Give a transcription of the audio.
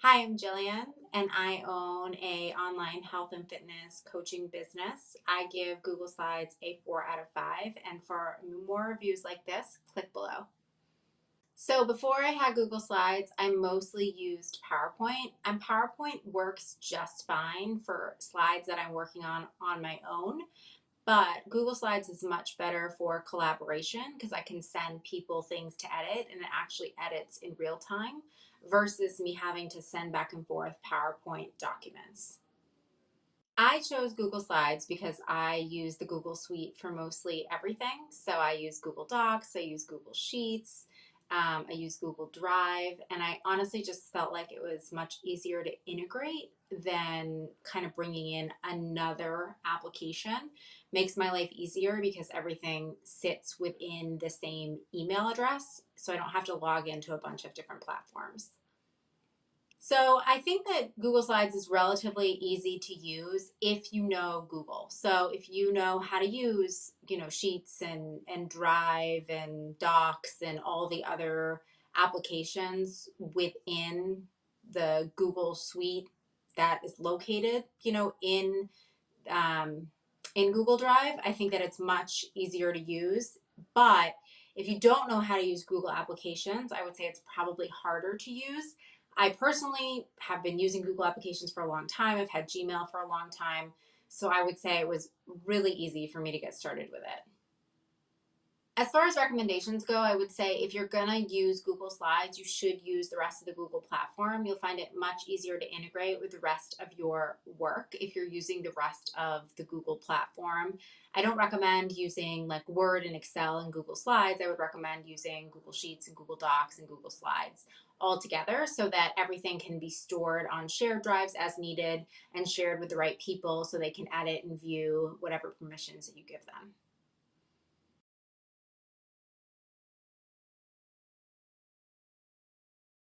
Hi, I'm Jillian, and I own a online health and fitness coaching business. I give Google Slides a 4 out of 5, and for more reviews like this, click below. So before I had Google Slides, I mostly used PowerPoint, and PowerPoint works just fine for slides that I'm working on my own. But Google Slides is much better for collaboration because I can send people things to edit and it actually edits in real time versus me having to send back and forth PowerPoint documents. I chose Google Slides because I use the Google Suite for mostly everything. So I use Google Docs, I use Google Sheets, I use Google Drive, and I honestly just felt like it was much easier to integrate than kind of bringing in another application. Makes my life easier because everything sits within the same email address, so I don't have to log into a bunch of different platforms. So I think that Google Slides is relatively easy to use if you know Google. So if you know how to use, Sheets and Drive and Docs and all the other applications within the Google suite that is located, um, in Google Drive, I think that it's much easier to use. But if you don't know how to use Google applications, I would say it's probably harder to use. I personally have been using Google applications for a long time. I've had Gmail for a long time. So I would say it was really easy for me to get started with it. As far as recommendations go, I would say if you're going to use Google Slides, you should use the rest of the Google platform. You'll find it much easier to integrate with the rest of your work if you're using the rest of the Google platform. I don't recommend using like Word and Excel and Google Slides. I would recommend using Google Sheets and Google Docs and Google Slides all together so that everything can be stored on shared drives as needed and shared with the right people so they can edit and view whatever permissions that you give them.